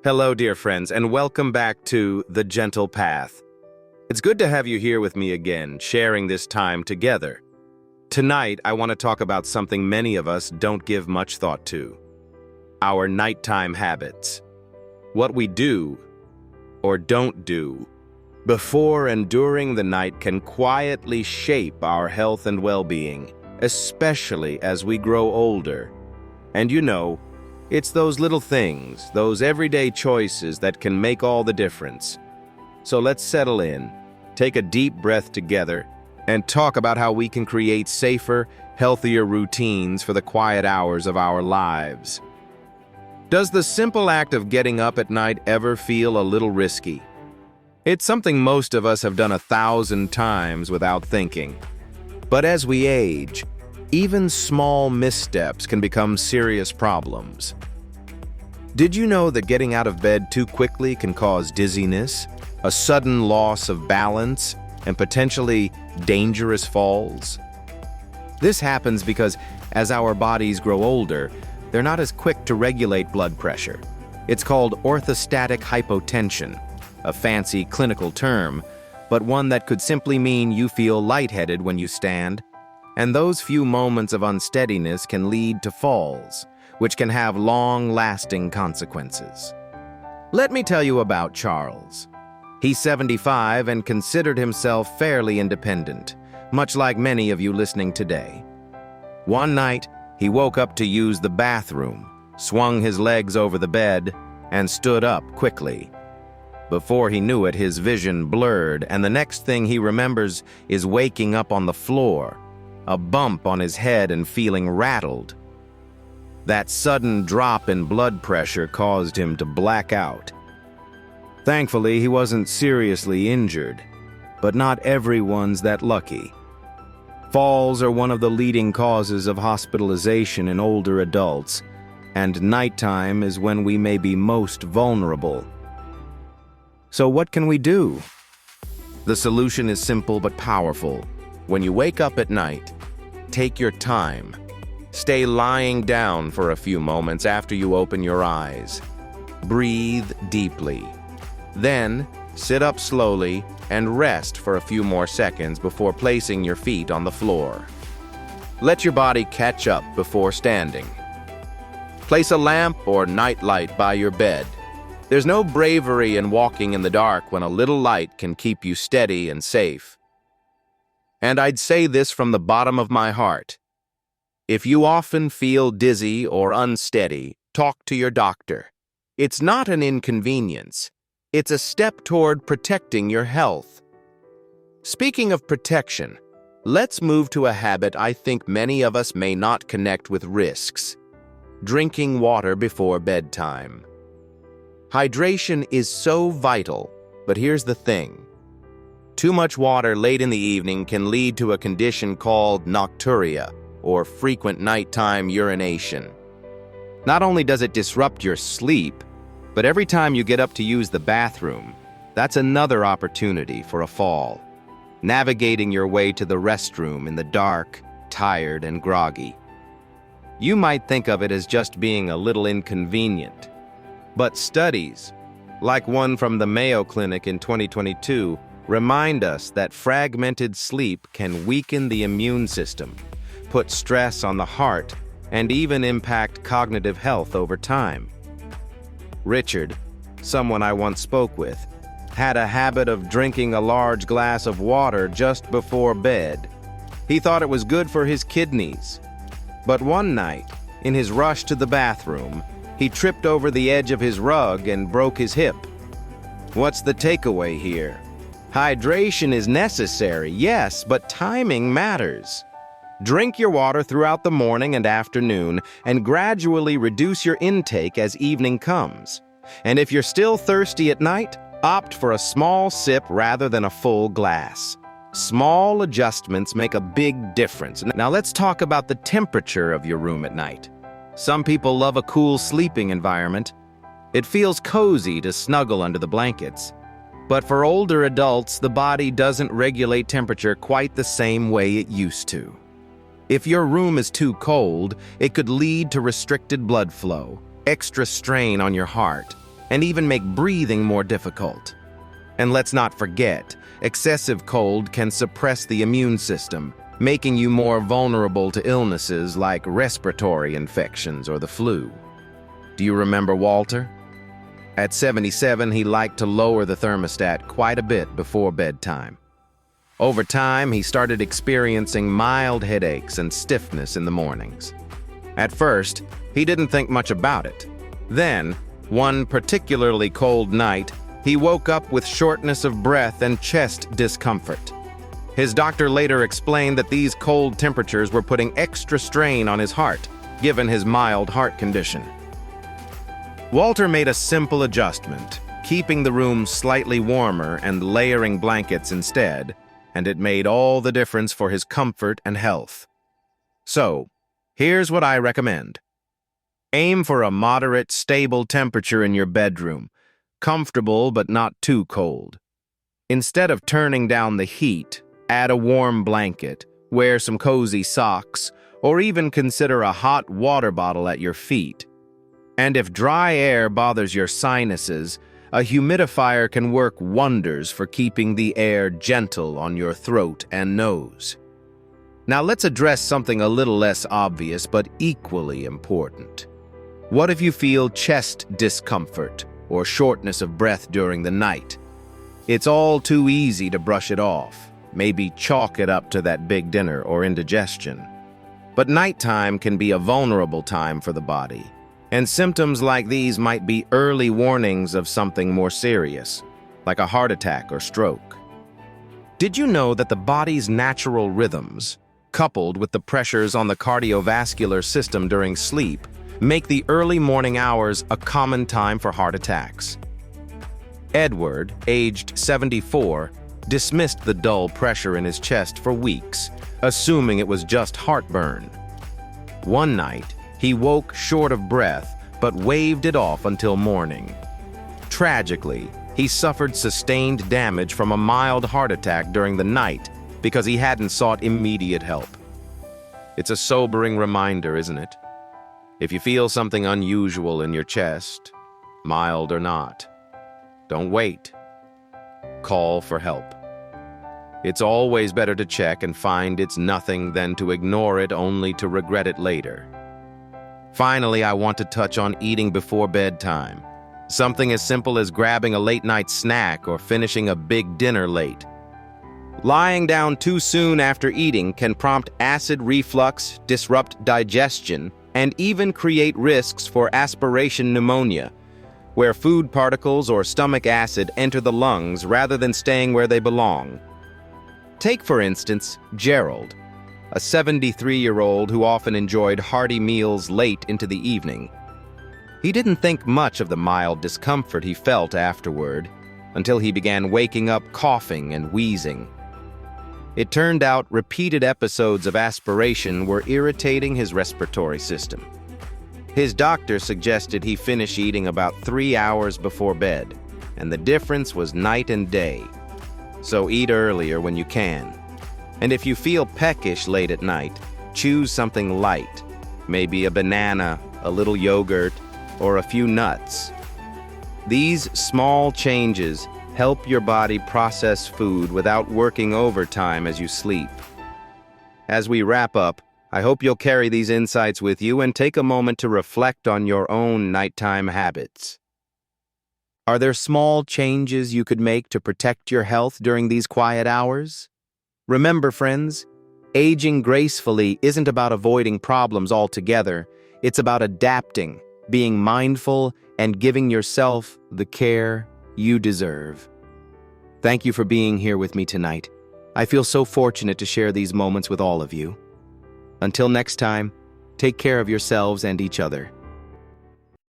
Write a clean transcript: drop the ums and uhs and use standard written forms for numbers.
Hello, dear friends, and welcome back to The Gentle Path. It's good to have you here with me again, sharing this time together. Tonight, I want to talk about something many of us don't give much thought to: our nighttime habits. What we do or don't do before and during the night can quietly shape our health and well-being, especially as we grow older. And it's those little things, those everyday choices that can make all the difference. So let's settle in, take a deep breath together, and talk about how we can create safer, healthier routines for the quiet hours of our lives. Does the simple act of getting up at night ever feel a little risky? It's something most of us have done 1,000 times without thinking. But as we age, even small missteps can become serious problems. Did you know that getting out of bed too quickly can cause dizziness, a sudden loss of balance, and potentially dangerous falls? This happens because as our bodies grow older, they're not as quick to regulate blood pressure. It's called orthostatic hypotension, a fancy clinical term, but one that could simply mean you feel lightheaded when you stand. And those few moments of unsteadiness can lead to falls, which can have long-lasting consequences. Let me tell you about Charles. He's 75 and considered himself fairly independent, much like many of you listening today. One night, he woke up to use the bathroom, swung his legs over the bed, and stood up quickly. Before he knew it, his vision blurred, and the next thing he remembers is waking up on the floor, a bump on his head and feeling rattled. That sudden drop in blood pressure caused him to black out. Thankfully, he wasn't seriously injured, but not everyone's that lucky. Falls are one of the leading causes of hospitalization in older adults, and nighttime is when we may be most vulnerable. So what can we do? The solution is simple but powerful. When you wake up at night, take your time. Stay lying down for a few moments after you open your eyes. Breathe deeply. Then, sit up slowly and rest for a few more seconds before placing your feet on the floor. Let your body catch up before standing. Place a lamp or nightlight by your bed. There's no bravery in walking in the dark when a little light can keep you steady and safe. And I'd say this from the bottom of my heart: if you often feel dizzy or unsteady, talk to your doctor. It's not an inconvenience. It's a step toward protecting your health. Speaking of protection, let's move to a habit I think many of us may not connect with risks: drinking water before bedtime. Hydration is so vital, but here's the thing. Too much water late in the evening can lead to a condition called nocturia, or frequent nighttime urination. Not only does it disrupt your sleep, but every time you get up to use the bathroom, that's another opportunity for a fall. Navigating your way to the restroom in the dark, tired, and groggy. You might think of it as just being a little inconvenient, but studies, like one from the Mayo Clinic in 2022, remind us that fragmented sleep can weaken the immune system, put stress on the heart, and even impact cognitive health over time. Richard, someone I once spoke with, had a habit of drinking a large glass of water just before bed. He thought it was good for his kidneys. But one night, in his rush to the bathroom, he tripped over the edge of his rug and broke his hip. What's the takeaway here? Hydration is necessary, yes, but timing matters. Drink your water throughout the morning and afternoon, and gradually reduce your intake as evening comes. And if you're still thirsty at night, opt for a small sip rather than a full glass. Small adjustments make a big difference. Now let's talk about the temperature of your room at night. Some people love a cool sleeping environment. It feels cozy to snuggle under the blankets. But for older adults, the body doesn't regulate temperature quite the same way it used to. If your room is too cold, it could lead to restricted blood flow, extra strain on your heart, and even make breathing more difficult. And let's not forget, excessive cold can suppress the immune system, making you more vulnerable to illnesses like respiratory infections or the flu. Do you remember Walter? At 77, he liked to lower the thermostat quite a bit before bedtime. Over time, he started experiencing mild headaches and stiffness in the mornings. At first, he didn't think much about it. Then, one particularly cold night, he woke up with shortness of breath and chest discomfort. His doctor later explained that these cold temperatures were putting extra strain on his heart, given his mild heart condition. Walter made a simple adjustment, keeping the room slightly warmer and layering blankets instead, and it made all the difference for his comfort and health. So, here's what I recommend. Aim for a moderate, stable temperature in your bedroom, comfortable but not too cold. Instead of turning down the heat, add a warm blanket, wear some cozy socks, or even consider a hot water bottle at your feet. And if dry air bothers your sinuses, a humidifier can work wonders for keeping the air gentle on your throat and nose. Now let's address something a little less obvious but equally important. What if you feel chest discomfort or shortness of breath during the night? It's all too easy to brush it off, maybe chalk it up to that big dinner or indigestion. But nighttime can be a vulnerable time for the body, and symptoms like these might be early warnings of something more serious, like a heart attack or stroke. Did you know that the body's natural rhythms, coupled with the pressures on the cardiovascular system during sleep, make the early morning hours a common time for heart attacks? Edward, aged 74, dismissed the dull pressure in his chest for weeks, assuming it was just heartburn. One night, he woke short of breath, but waved it off until morning. Tragically, he suffered sustained damage from a mild heart attack during the night because he hadn't sought immediate help. It's a sobering reminder, isn't it? If you feel something unusual in your chest, mild or not, don't wait. Call for help. It's always better to check and find it's nothing than to ignore it only to regret it later. Finally, I want to touch on eating before bedtime. Something as simple as grabbing a late-night snack or finishing a big dinner late. Lying down too soon after eating can prompt acid reflux, disrupt digestion, and even create risks for aspiration pneumonia, where food particles or stomach acid enter the lungs rather than staying where they belong. Take, for instance, Gerald, a 73-year-old who often enjoyed hearty meals late into the evening. He didn't think much of the mild discomfort he felt afterward, until he began waking up coughing and wheezing. It turned out repeated episodes of aspiration were irritating his respiratory system. His doctor suggested he finish eating about 3 hours before bed, and the difference was night and day. So eat earlier when you can. And if you feel peckish late at night, choose something light, maybe a banana, a little yogurt, or a few nuts. These small changes help your body process food without working overtime as you sleep. As we wrap up, I hope you'll carry these insights with you and take a moment to reflect on your own nighttime habits. Are there small changes you could make to protect your health during these quiet hours? Remember, friends, aging gracefully isn't about avoiding problems altogether. It's about adapting, being mindful, and giving yourself the care you deserve. Thank you for being here with me tonight. I feel so fortunate to share these moments with all of you. Until next time, take care of yourselves and each other.